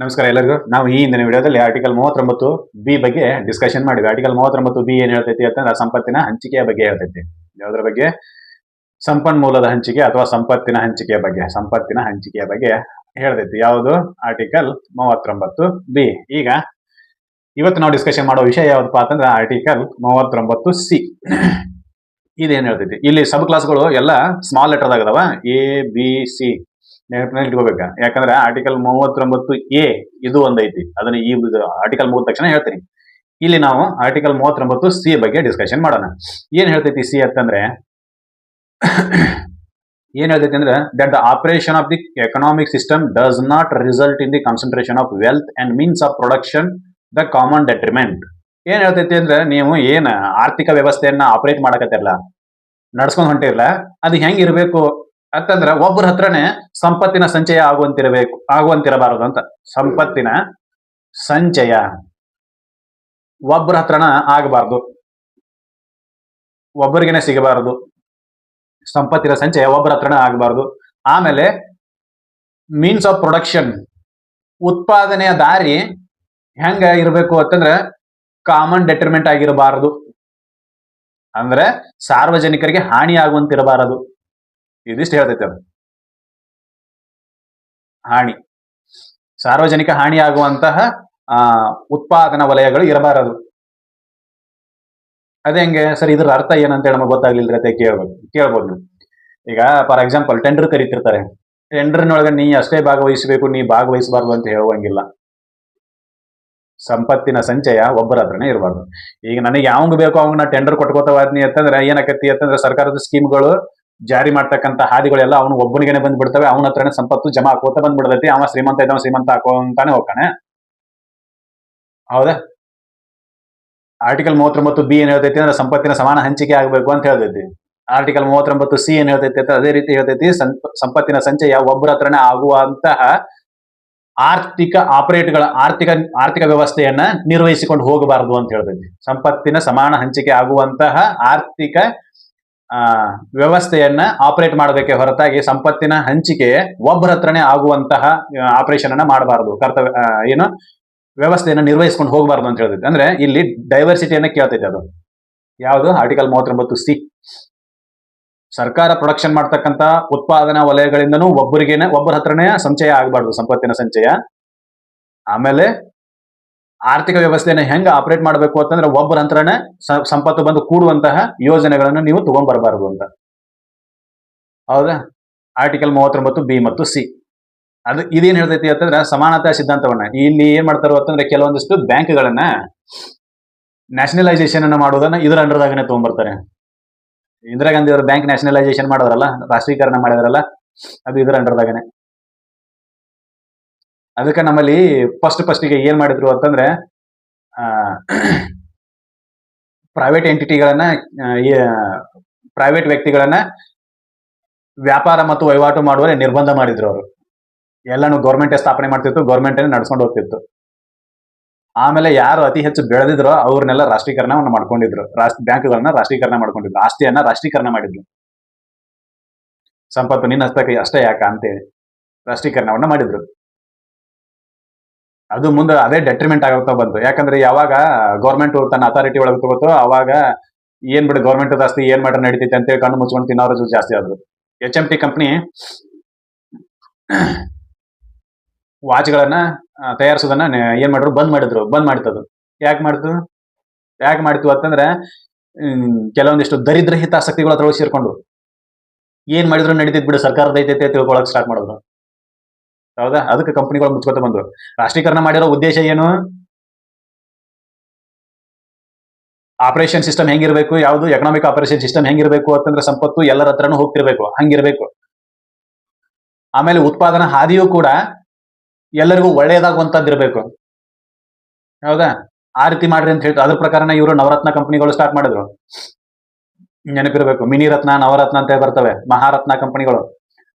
ನಮಸ್ಕಾರ ಎಲ್ಲರಿಗೂ. ನಾವು ಈ ಹಿಂದಿನ ವಿಡಿಯೋದಲ್ಲಿ ಆರ್ಟಿಕಲ್ 39 ಬಿ ಬಗ್ಗೆ ಡಿಸ್ಕಷನ್ ಮಾಡಿದ್ವಿ. ಆರ್ಟಿಕಲ್ 39 ಬಿ ಏನ್ ಹೇಳ್ತೈತಿ ಅಂತಂದ್ರೆ ಸಂಪತ್ತಿನ ಹಂಚಿಕೆಯ ಬಗ್ಗೆ ಹೇಳ್ತೈತಿ. ಯಾವುದರ ಬಗ್ಗೆ? ಸಂಪನ್ಮೂಲದ ಹಂಚಿಕೆ ಅಥವಾ ಸಂಪತ್ತಿನ ಹಂಚಿಕೆಯ ಬಗ್ಗೆ ಹೇಳ್ತೈತಿ. ಯಾವುದು? Article 39 B. ಈಗ ಇವತ್ತು ನಾವು ಡಿಸ್ಕಷನ್ ಮಾಡೋ ವಿಷಯ ಯಾವ್ದಪ್ಪ ಅಂತಂದ್ರೆ ಆರ್ಟಿಕಲ್ 39 ಸಿ. ಇದೇನ್ ಹೇಳ್ತೈತಿ? ಇಲ್ಲಿ ಸಬ್ ಕ್ಲಾಸ್ಗಳು ಎಲ್ಲ ಸ್ಮಾಲ್ ಲೆಟರ್ ಅದಾವ, ಎ ಬಿ ಸಿ ನೆನಪಿನಲ್ಲಿ ಇಟ್ಕೋಬೇಕ. ಯಾಕಂದ್ರೆ ಆರ್ಟಿಕಲ್ 39 ಎ ಇದು ಒಂದೈತಿ, ಅದನ್ನ ಈ ಆರ್ಟಿಕಲ್ ಮುಗಿದ ತಕ್ಷಣ ಹೇಳ್ತೀನಿ. ಇಲ್ಲಿ ನಾವು ಆರ್ಟಿಕಲ್ 39 ಸಿ ಬಗ್ಗೆ ಡಿಸ್ಕಷನ್ ಮಾಡೋಣ. ಏನ್ ಹೇಳ್ತೈತಿ ಸಿ ಅಂತಂದ್ರೆ ಏನ್ ಹೇಳ್ತೈತಿ ಅಂದ್ರೆ that the operation of the economic system does not result in the concentration of wealth and means of production the common detriment. ಏನ್ ಹೇಳ್ತೈತಿ ಅಂದ್ರೆ ನೀವು ಏನ್ ಆರ್ಥಿಕ ವ್ಯವಸ್ಥೆಯನ್ನ ಆಪರೇಟ್ ಮಾಡಕತ್ತಿರಲ್ಲ, ನಡ್ಸ್ಕೊಂಡ್ ಹೊಂಟಿರಲ್ಲ, ಅದು ಹೆಂಗ್ ಇರಬೇಕು ಅಂತಂದ್ರ ಒಬ್ಬರ ಹತ್ರನೇ ಸಂಪತ್ತಿನ ಸಂಚಯ ಆಗುವಂತಿರಬಾರದು ಅಂತ. ಸಂಪತ್ತಿನ ಸಂಚಯ ಒಬ್ಬರ ಹತ್ರನ ಆಗಬಾರ್ದು, ಒಬ್ಬರಿಗೆನೆ ಸಿಗಬಾರದು. ಸಂಪತ್ತಿನ ಸಂಚಯ ಒಬ್ಬರ ಹತ್ರನ ಆಗಬಾರ್ದು. ಆಮೇಲೆ ಮೀನ್ಸ್ ಆಫ್ ಪ್ರೊಡಕ್ಷನ್, ಉತ್ಪಾದನೆಯ ದಾರಿ ಹೆಂಗ ಇರಬೇಕು ಅಂತಂದ್ರೆ ಕಾಮನ್ ಡೆಟ್ರಿಮೆಂಟ್ ಆಗಿರಬಾರದು. ಅಂದ್ರೆ ಸಾರ್ವಜನಿಕರಿಗೆ ಹಾನಿ ಆಗುವಂತಿರಬಾರದು. ಇದಿಷ್ಟು ಹೇಳ್ತೈತೆ ಅದು. ಹಾನಿ, ಸಾರ್ವಜನಿಕ ಹಾನಿ ಆಗುವಂತಹ ಉತ್ಪಾದನಾ ವಲಯಗಳು ಇರಬಾರದು. ಅದೇ ಹೆಂಗೆ ಸರ್, ಇದ್ರ ಅರ್ಥ ಏನಂತ ನಮಗೆ ಗೊತ್ತಾಗ್ಲಿಲ್ಲ ಕೇಳ್ಬೋದು. ಈಗ ಫಾರ್ ಎಕ್ಸಾಂಪಲ್ ಟೆಂಡರ್ ಕರೀತಿರ್ತಾರೆ. ಟೆಂಡರ್ನೊಳಗೆ ನೀ ಅಷ್ಟೇ ಭಾಗವಹಿಸಬೇಕು, ನೀ ಭಾಗವಹಿಸಬಾರ್ದು ಅಂತ ಹೇಳುವಂಗಿಲ್ಲ. ಸಂಪತ್ತಿನ ಸಂಚಯ ಒಬ್ಬರ ಹತ್ರನೇ ಇರಬಾರ್ದು. ಈಗ ನನಗೆ ಯಾವಂಗ ಬೇಕು ಅವಂಗ ನಾ ಟೆಂಡರ್ ಕೊಟ್ಕೋತವಾದ್ನಿ ಅಂತಂದ್ರೆ ಏನಾಕತಿ ಅಂತಂದ್ರೆ ಸರ್ಕಾರದ ಸ್ಕೀಮ್ಗಳು ಜಾರಿ ಮಾಡ್ತಕ್ಕಂಥ ಹಾದಿಗಳೆಲ್ಲ ಅವನು ಒಬ್ಬನಿಗೆ ಬಂದ್ಬಿಡ್ತವೆ. ಅವನ ಹತ್ರನೇ ಸಂಪತ್ತು ಜಮಾ ಹಾಕೋತ ಬಂದ್ಬಿಡ್ತೈತಿ. ಅವ ಶ್ರೀಮಂತ ಇದ್ದವ ಶ್ರೀಮಂತ ಹಾಕೋಂತಾನೆ ಹೋಗ್ತಾನೆ. ಹೌದಾ? ಆರ್ಟಿಕಲ್ 39 ಬಿ ಏನ್ ಹೇಳ್ತೈತಿ ಅಂದ್ರೆ ಸಂಪತ್ತಿನ ಸಮಾನ ಹಂಚಿಕೆ ಆಗ್ಬೇಕು ಅಂತ ಹೇಳ್ತೈತಿ. ಆರ್ಟಿಕಲ್ 39 ಸಿ ಏನ್ ಹೇಳ್ತೈತಿ ಅಂತ ಅದೇ ರೀತಿ ಹೇಳ್ತೈತಿ. ಸಂಪತ್ತಿನ ಸಂಚಯ ಒಬ್ಬರ ಹತ್ರನೇ ಆಗುವಂತಹ ಆರ್ಥಿಕ ವ್ಯವಸ್ಥೆಯನ್ನ ನಿರ್ವಹಿಸಿಕೊಂಡು ಹೋಗಬಾರದು ಅಂತ ಹೇಳ್ತೈತಿ. ಸಂಪತ್ತಿನ ಸಮಾನ ಹಂಚಿಕೆ ಆಗುವಂತಹ ಆರ್ಥಿಕ ವ್ಯವಸ್ಥೆಯನ್ನ ಆಪರೇಟ್ ಮಾಡಬೇಕೆ ಹೊರತಾಗಿ ಸಂಪತ್ತಿನ ಹಂಚಿಕೆ ಒಬ್ಬರ ಹತ್ರನೇ ಆಗುವಂತಹ ಆಪರೇಷನ್ ಅನ್ನ ಮಾಡಬಾರದು. ವ್ಯವಸ್ಥೆಯನ್ನ ನಿರ್ವಹಿಸ್ಕೊಂಡು ಹೋಗಬಾರ್ದು ಅಂತ ಹೇಳ್ತೈತಿ. ಅಂದ್ರೆ ಇಲ್ಲಿ ಡೈವರ್ಸಿಟಿಯನ್ನ ಕೇಳ್ತೈತಿ. ಅದು ಯಾವುದು? Article 39 C. ಸರ್ಕಾರ ಪ್ರೊಡಕ್ಷನ್ ಮಾಡ್ತಕ್ಕಂಥ ಉತ್ಪಾದನಾ ವಲಯಗಳಿಂದನೂ ಒಬ್ಬರ ಹತ್ರನೇ ಸಂಚಯ ಆಗಬಾರ್ದು, ಸಂಪತ್ತಿನ ಸಂಚಯ. ಆಮೇಲೆ ಆರ್ಥಿಕ ವ್ಯವಸ್ಥೆಯನ್ನ ಹೆಂಗ ಆಪರೇಟ್ ಮಾಡಬೇಕು ಅಂತಂದ್ರೆ ಒಬ್ಬರ ಹತ್ರನೇ ಸಂಪತ್ತು ಬಂದು ಕೂಡುವಂತಹ ಯೋಜನೆಗಳನ್ನು ನೀವು ತಗೊಂಡ್ ಬರಬಾರದು ಅಂತ. ಹೌದಾ? ಆರ್ಟಿಕಲ್ 39 ಬಿ ಮತ್ತು ಸಿ. ಅದು ಇದೇನ್ ಹೇಳ್ತೈತಿ ಅಂತಂದ್ರೆ ಸಮಾನತಾ ಸಿದ್ಧಾಂತವನ್ನ ಇಲ್ಲಿ ಏನ್ ಮಾಡ್ತಾರೋ ಅಂತಂದ್ರೆ ಕೆಲವೊಂದಿಷ್ಟು ಬ್ಯಾಂಕ್ಗಳನ್ನ ನ್ಯಾಷನಲೈಸೇಷನ್ ಅನ್ನ ಮಾಡೋದನ್ನ ಇದರ ಅಂಡರ್ದಾಗನೆ ತಗೊಂಡ್ಬರ್ತಾರೆ. ಇಂದಿರಾ ಗಾಂಧಿ ಅವರು ಬ್ಯಾಂಕ್ ನ್ಯಾಷನಲೈಸೇಷನ್ ಮಾಡೋದ್ರಲ್ಲ, ರಾಷ್ಟ್ರೀಕರಣ ಮಾಡಿದ್ರಲ್ಲ, ಅದು ಇದರ ಅಂಡರ್ದಾಗನೆ. ಅದಕ್ಕೆ ನಮ್ಮಲ್ಲಿ ಫಸ್ಟಿಗೆ ಏನ್ ಮಾಡಿದ್ರು ಅಂತಂದ್ರೆ ಪ್ರೈವೇಟ್ ವ್ಯಕ್ತಿಗಳನ್ನ ವ್ಯಾಪಾರ ಮತ್ತು ವಹಿವಾಟು ಮಾಡುವರೆ ನಿರ್ಬಂಧ ಮಾಡಿದ್ರು. ಅವರು ಎಲ್ಲಾನು ಗೌರ್ಮೆಂಟ್ ಸ್ಥಾಪನೆ ಮಾಡ್ತಿತ್ತು, ಗೌರ್ಮೆಂಟ್ ನಡ್ಸ್ಕೊಂಡು ಹೋಗ್ತಿತ್ತು. ಆಮೇಲೆ ಯಾರು ಅತಿ ಹೆಚ್ಚು ಬೆಳೆದಿದ್ರೋ ಅವ್ರನ್ನೆಲ್ಲ ರಾಷ್ಟ್ರೀಕರಣವನ್ನು ಮಾಡ್ಕೊಂಡಿದ್ರು. ಬ್ಯಾಂಕ್ಗಳನ್ನ ರಾಷ್ಟ್ರೀಕರಣ ಮಾಡ್ಕೊಂಡಿದ್ರು, ಆಸ್ತಿಯನ್ನ ರಾಷ್ಟ್ರೀಕರಣ ಮಾಡಿದ್ರು. ಸಂಪತ್ತು ನಿನ್ನ ಹಸ್ತಕ್ಕೆ ಅಷ್ಟೇ ಯಾಕ ಅಂತೇಳಿ ರಾಷ್ಟ್ರೀಕರಣವನ್ನ ಮಾಡಿದ್ರು. ಅದು ಮುಂದೆ ಅದೇ ಡೆಟ್ರಿಮೆಂಟ್ ಆಗುತ್ತಾ ಬಂತು. ಯಾಕಂದ್ರೆ ಯಾವಾಗ ಗೌರ್ಮೆಂಟ್ ತನ್ನ ಅಥಾರಿಟಿ ಒಳಗೆ ತಗೋತೋ ಅವಾಗ ಏನ್ ಬಿಡು ಗೌರ್ಮೆಂಟ್ ಆಸ್ತಿ ಏನ್ ಮಾಡ್ರೆ ನಡೀತೈತೆ ಅಂತೇಳಿ ಕಣ್ಣು ಮುಚ್ಕೊಂಡು ತಿನ್ನೋರು ಜಾಸ್ತಿ ಆದ್ರು. HMT ಕಂಪನಿ ವಾಚ್ಗಳನ್ನ ತಯಾರಿಸೋದನ್ನ ಏನ್ ಮಾಡಿದ್ರು? ಬಂದ್ ಮಾಡಿತದು. ಯಾಕೆ ಮಾಡಿತು ಅಂತಂದ್ರೆ ಕೆಲವೊಂದಿಷ್ಟು ದರಿದ್ರ ಹಿತಾಸಕ್ತಿಗಳ ಅದ್ರೊಳಗೆ ಸೇರ್ಕೊಂಡು ಏನ್ ಮಾಡಿದ್ರು ನಡೀತಿದ್ ಬಿಡು, ಸರ್ಕಾರದ ಐತೈತೆ ತಿಳ್ಕೊಳಕ್ ಸ್ಟಾರ್ಟ್ ಮಾಡಿದ್ರು. ಹೌದಾ? ಅದಕ್ಕೆ ಕಂಪನಿಗಳು ಮುಚ್ಕೋತ ಬಂದ್ರು. ರಾಷ್ಟ್ರೀಕರಣ ಮಾಡಿರೋ ಉದ್ದೇಶ ಏನು? ಆಪರೇಷನ್ ಸಿಸ್ಟಮ್ ಹೆಂಗಿರ್ಬೇಕು, ಯಾವುದು ಎಕನಾಮಿಕ್ ಆಪರೇಷನ್ ಸಿಸ್ಟಮ್ ಹೆಂಗಿರ್ಬೇಕು ಅಂತಂದ್ರೆ ಸಂಪತ್ತು ಎಲ್ಲರ ಹತ್ರನೂ ಹೋಗ್ತಿರ್ಬೇಕು, ಹಂಗಿರ್ಬೇಕು. ಆಮೇಲೆ ಉತ್ಪಾದನಾ ಹಾದಿಯೂ ಕೂಡ ಎಲ್ಲರಿಗೂ ಒಳ್ಳೆಯದಾಗುವಂತದ್ದಿರ್ಬೇಕು. ಹೌದಾ? ಆ ರೀತಿ ಮಾಡ್ರಿ ಅಂತ ಹೇಳ್ತಾರೆ. ಅದ್ರ ಪ್ರಕಾರನ ಇವರು ನವರತ್ನ ಕಂಪನಿಗಳು ಸ್ಟಾರ್ಟ್ ಮಾಡಿದ್ರು. ನೆನಪಿರ್ಬೇಕು, ಮಿನಿ ರತ್ನ, ನವರತ್ನ ಅಂತ ಬರ್ತವೆ. ಮಹಾರತ್ನ ಕಂಪನಿಗಳು.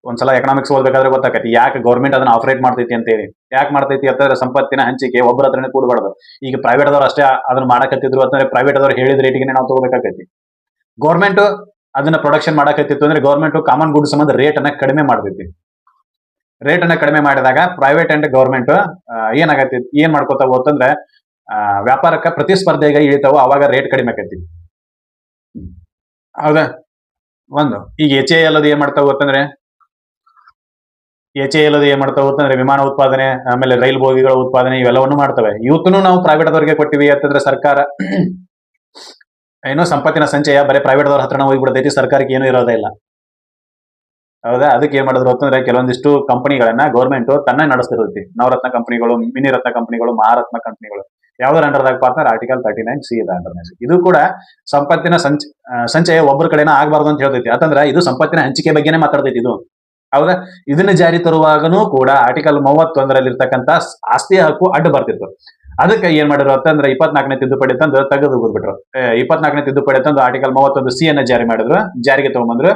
ಒಂದ್ಸಲ ಎಕನಾಮಿಕ್ಸ್ ಓದ್ಬೇಕಾದ್ರೆ ಗೊತ್ತಾಕತಿ ಯಾಕೆ ಗೌರ್ಮೆಂಟ್ ಅದನ್ನ ಆಪರೇಟ್ ಮಾಡ್ತೈತಿ ಅಂತ ಹೇಳಿ. ಯಾಕೆ ಮಾಡ್ತೈತಿ ಅಂತಂದ್ರೆ ಸಂಪತ್ತಿನ ಹಂಚಿಕೆ ಒಬ್ಬರ ಹತ್ರನೇ ಕೂಡಬಾರ್ದು. ಈಗ ಪ್ರೈವೇಟ್ ಅದವ್ರು ಅಷ್ಟೇ ಅದನ್ನ ಮಾಡಕತ್ತಿದ್ರು ಅಂತಂದ್ರೆ ಪ್ರೈವೇಟ್ ಅದವ್ರು ಹೇಳಿದ ರೇಟಿಗೆ ನಾವು ತಗೋಬೇಕಾಗೈತಿ. ಗೌರ್ಮೆಂಟ್ ಅದನ್ನ ಪ್ರೊಡಕ್ಷನ್ ಮಾಡಕತ್ತಿತ್ತು ಅಂದ್ರೆ ಗೌರ್ಮೆಂಟ್ ಕಾಮನ್ ಗುಡ್ ಸಂಬಂಧ ರೇಟ್ ಅನ್ನ ಕಡಿಮೆ ಮಾಡ್ತೈತಿ. ರೇಟ್ ಅನ್ನ ಕಡಿಮೆ ಮಾಡಿದಾಗ ಪ್ರೈವೇಟ್ ಅಂಡ್ ಗೌರ್ಮೆಂಟ್ ಏನಾಗತ್ತೆ, ಏನ್ ಮಾಡ್ಕೋತಾವ ಅಂತಂದ್ರೆ ವ್ಯಾಪಾರಕ್ಕೆ ಪ್ರತಿಸ್ಪರ್ಧೆಗೆ ಇಳಿತಾವ, ಅವಾಗ ರೇಟ್ ಕಡಿಮೆ ಆಕೈತಿ. ಹೌದಾ? ಒಂದು ಈಗ HAL ಏನ್ ಮಾಡ್ತಾವ ಅಂತಂದ್ರೆ ಏನ್ ಮಾಡ್ತಾವೆ ವಿಮಾನ ಉತ್ಪಾದನೆ, ಆಮೇಲೆ ರೈಲು ಬೋಗಿಗಳ ಉತ್ಪಾದನೆ ಇವೆಲ್ಲವನ್ನು ಮಾಡ್ತವೆ. ಇವತ್ತೂ ನಾವು ಪ್ರೈವೇಟ್ ಅವರಿಗೆ ಕೊಟ್ಟಿವಿ ಅಂತಂದ್ರೆ ಸರ್ಕಾರ ಏನೋ ಸಂಪತ್ತಿನ ಸಂಚಯ ಬರೀ ಪ್ರೈವೇಟ್ ದವ್ರ ಹತ್ರನ ಹೋಗ್ಬಿಡ್ತೈತಿ, ಸರ್ಕಾರಕ್ಕೆ ಏನು ಇರೋದೇ ಇಲ್ಲ. ಹೌದಾ? ಅದಕ್ಕೆ ಏನ್ ಮಾಡಿದ್ರು ಅಂತಂದ್ರೆ ಕೆಲವೊಂದಿಷ್ಟು ಕಂಪನಿಗಳನ್ನ ಗೌರ್ಮೆಂಟ್ ತನ್ನ ನಡೆಸ್ತಿರ್ತೈತಿ. ನವರತ್ನ ಕಂಪನಿಗಳು, ಮಿನಿ ರತ್ನ ಕಂಪನಿಗಳು, ಮಹಾರತ್ನ ಕಂಪನಿಗಳು. ಯಾವ್ದಾರ ಅಂಡರ್ದಾಗ ಪಾರ್ಟ್ನರ್ ಆರ್ಟಿಕಲ್ 39C ಇದೆ ಅಂಡರ್ನಲ್ಲಿ. ಇದು ಕೂಡ ಸಂಪತ್ತಿನ ಸಂಚಯ ಒಬ್ಬರ ಕಡೆನ ಆಗ್ಬಾರ್ದು ಅಂತ ಹೇಳ್ತೈತಿ. ಯಾಕಂದ್ರೆ ಇದು ಸಂಪತ್ತಿನ ಹಂಚಿಕೆ ಬಗ್ಗೆನೇ ಮಾತಾಡ್ತೈತಿ ಇದು. ಹೌದಾ? ಇದನ್ನ ಜಾರಿ ತರುವಾಗನೂ ಕೂಡ ಆರ್ಟಿಕಲ್ 31ರಲ್ಲಿ ಇರ್ತಕ್ಕಂಥ ಆಸ್ತಿ ಹಕ್ಕು ಅಡ್ಡು ಬರ್ತಿತ್ತು. ಅದಕ್ಕೆ ಏನ್ ಮಾಡಿದ್ರು ಅಂತಂದ್ರೆ 24ನೇ ತಿದ್ದುಪಡಿ ತಂದು ತೆಗೆದು ಬಿಟ್ಬಿಟ್ರು. 24ನೇ ತಿದ್ದುಪಡಿ ತಂದು ಆರ್ಟಿಕಲ್ 31C ಅನ್ನ ಜಾರಿಗೆ ತಗೊಂಡ್ಬಂದ್ರು.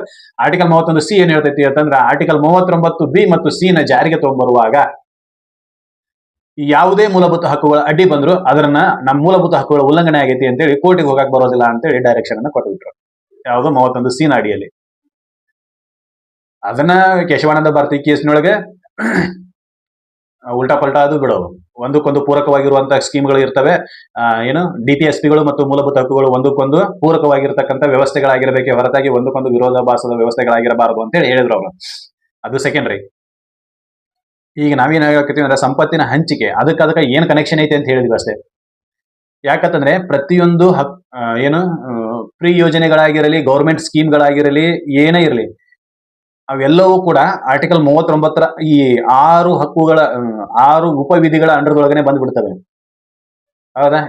ಆರ್ಟಿಕಲ್ 31C ಏನ್ ಹೇಳ್ತೈತಿ ಅಂತಂದ್ರೆ ಆರ್ಟಿಕಲ್ 39B ಮತ್ತು C ನ ಜಾರಿಗೆ ತಗೊಂಡ್ಬರುವಾಗ ಯಾವುದೇ ಮೂಲಭೂತ ಹಕ್ಕುಗಳ ಅಡ್ಡಿ ಬಂದ್ರು ಅದನ್ನ ನಮ್ಮ ಮೂಲಭೂತ ಹಕ್ಕುಗಳ ಉಲ್ಲಂಘನೆ ಆಗೈತಿ ಅಂತೇಳಿ ಕೋರ್ಟಿಗೆ ಹೋಗಕ್ ಬರೋದಿಲ್ಲ ಅಂತೇಳಿ ಡೈರೆಕ್ಷನ್ ಅನ್ನ ಕೊಟ್ಬಿಟ್ರು. ಯಾವುದು 31C ನ ಅಡಿಯಲ್ಲಿ. ಅದನ್ನ ಕೇಶವಾನಂದ ಭಾರತಿ ಕೇಸ್ನೊಳಗೆ ಉಲ್ಟಾ ಪಲ್ಟಾ ಅದು ಬಿಡೋದು. ಒಂದಕ್ಕೊಂದು ಪೂರಕವಾಗಿರುವಂತಹ ಸ್ಕೀಮ್ಗಳು ಇರ್ತವೆ. ಏನು DPSPಗಳು ಮತ್ತು ಮೂಲಭೂತ ಹಕ್ಕುಗಳು ಒಂದಕ್ಕೊಂದು ಪೂರಕವಾಗಿರ್ತಕ್ಕಂಥ ವ್ಯವಸ್ಥೆಗಳಾಗಿರಬೇಕೆ ಹೊರತಾಗಿ ಒಂದಕ್ಕೊಂದು ವಿರೋಧಾಭಾಸದ ವ್ಯವಸ್ಥೆಗಳಾಗಿರಬಾರದು ಅಂತ ಹೇಳಿದ್ರು ಅವರು. ಅದು ಸೆಕೆಂಡ್ರಿ. ಈಗ ನಾವೇನ್ ಹೇಳಕತ್ತೀವಿ ಅಂದ್ರೆ ಸಂಪತ್ತಿನ ಹಂಚಿಕೆ ಅದಕ್ಕೆ ಏನ್ ಕನೆಕ್ಷನ್ ಐತೆ ಅಂತ ಹೇಳಿದ್ವಿ ಅಷ್ಟೇ. ಯಾಕಂತಂದ್ರೆ ಪ್ರತಿಯೊಂದು ಏನು ಫ್ರೀ ಯೋಜನೆಗಳಾಗಿರಲಿ, ಗೌರ್ಮೆಂಟ್ ಸ್ಕೀಮ್ಗಳಾಗಿರಲಿ, ಏನೇ ಇರಲಿ, ಅವೆಲ್ಲವೂ ಕೂಡ ಆರ್ಟಿಕಲ್ 39ರ ಈ 6 ಹಕ್ಕುಗಳ 6 ಉಪವಿಧಿಗಳ ಅಂಡರ್ದೊಳಗನೆ ಬಂದ್ಬಿಡ್ತವೆ. ಹೌದಾ?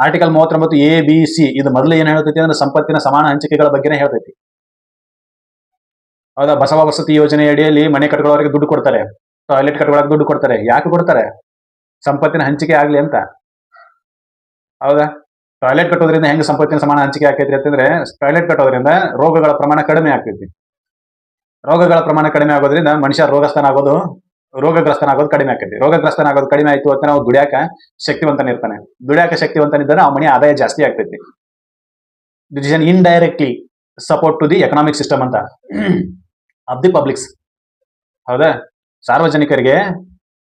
ಆರ್ಟಿಕಲ್ 39A, B, C ಇದು ಮೊದಲು ಏನ್ ಹೇಳ್ತೈತಿ ಅಂದ್ರೆ ಸಂಪತ್ತಿನ ಸಮಾನ ಹಂಚಿಕೆಗಳ ಬಗ್ಗೆನೇ ಹೇಳ್ತೈತಿ. ಹೌದಾ? ಬಸವ ವಸತಿ ಯೋಜನೆ ಅಡಿಯಲ್ಲಿ ಮನೆ ಕಟ್ಕೊಳ್ಳೋರಿಗೆ ದುಡ್ಡು ಕೊಡ್ತಾರೆ, ಟಾಯ್ಲೆಟ್ ಕಟ್ಕೊಳ್ಳೋಕೆ ದುಡ್ಡು ಕೊಡ್ತಾರೆ. ಯಾಕೆ ಕೊಡ್ತಾರೆ? ಸಂಪತ್ತಿನ ಹಂಚಿಕೆ ಆಗ್ಲಿ ಅಂತ. ಹೌದಾ? ಟಾಯ್ಲೆಟ್ ಕಟ್ಟೋದ್ರಿಂದ ಹೆಂಗ್ ಸಂಪತ್ತಿನ ಸಮಾನ ಹಂಚಿಕೆ ಆಕೈತಿ ಅಂತಂದ್ರೆ ಟಾಯ್ಲೆಟ್ ಕಟ್ಟೋದ್ರಿಂದ ರೋಗಗಳ ಪ್ರಮಾಣ ಕಡಿಮೆ ಆಗ್ತೈತಿ. ರೋಗಗಳ ಪ್ರಮಾಣ ಕಡಿಮೆ ಆಗೋದ್ರಿಂದ ಮನುಷ್ಯ ರೋಗಗ್ರಸ್ತನಾಗೋದು ಕಡಿಮೆ ಆಕೈತಿ. ರೋಗಗ್ರಸ್ತನಾಗೋದು ಕಡಿಮೆ ಆಯ್ತು ಅಂತ ನಾವು ದುಡಿಯಾಕ ಶಕ್ತಿವಂತನಿರ್ತಾನೆ. ದುಡಿಯಾಕ ಶಕ್ತಿವಂತನಿದ್ದರೆ ಆ ಮನೆ ಆದಾಯ ಜಾಸ್ತಿ ಆಗ್ತೈತಿ. This is an indirectly support to the economic system ಅಂತ ಆಫ್ ದಿ ಪಬ್ಲಿಕ್ಸ್. ಹೌದಾ? ಸಾರ್ವಜನಿಕರಿಗೆ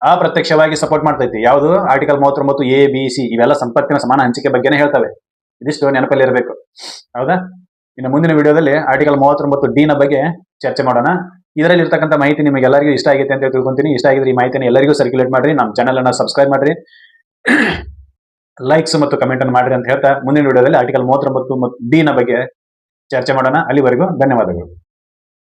ಅಪ್ರತ್ಯಕ್ಷವಾಗಿ ಸಪೋರ್ಟ್ ಮಾಡ್ತೈತಿ. ಯಾವುದು? ಆರ್ಟಿಕಲ್ 39A, B, C ಇವೆಲ್ಲ ಸಂಪತ್ತಿನ ಸಮಾನ ಹಂಚಿಕೆ ಬಗ್ಗೆನೇ ಹೇಳ್ತವೆ. ಇದಿಷ್ಟು ನೆನಪಲ್ಲಿ ಇರಬೇಕು. ಹೌದಾ? ಇನ್ನು ಮುಂದಿನ ವಿಡಿಯೋದಲ್ಲಿ ಆರ್ಟಿಕಲ್ 39D ನ ಬಗ್ಗೆ ಚರ್ಚೆ ಮಾಡೋಣ. ಇದರಲ್ಲಿ ಇರ್ತಕ್ಕಂಥ ಮಾಹಿತಿ ನಿಮಗೆ ಎಲ್ಲರಿಗೂ ಇಷ್ಟ ಆಗೈತೆ ಅಂತ ತಿಳ್ಕೊಂತೀನಿ. ಇಷ್ಟ ಆಗಿದ್ರೆ ಈ ಮಾಹಿತಿನ ಎಲ್ಲರಿಗೂ ಸರ್ಕ್ಯುಲೇಟ್ ಮಾಡ್ರಿ, ನಮ್ಮ ಚಾನಲ್ ಅನ್ನ ಸಬ್ಸ್ಕ್ರೈಬ್ ಮಾಡ್ರಿ, ಲೈಕ್ಸ್ ಮತ್ತು ಕಮೆಂಟ್ ಅನ್ನು ಮಾಡ್ರಿ ಅಂತ ಹೇಳ್ತಾ ಮುಂದಿನ ವಿಡಿಯೋದಲ್ಲಿ ಆರ್ಟಿಕಲ್ 39D ನ ಬಗ್ಗೆ ಚರ್ಚೆ ಮಾಡೋಣ. ಅಲ್ಲಿವರೆಗೂ ಧನ್ಯವಾದಗಳು.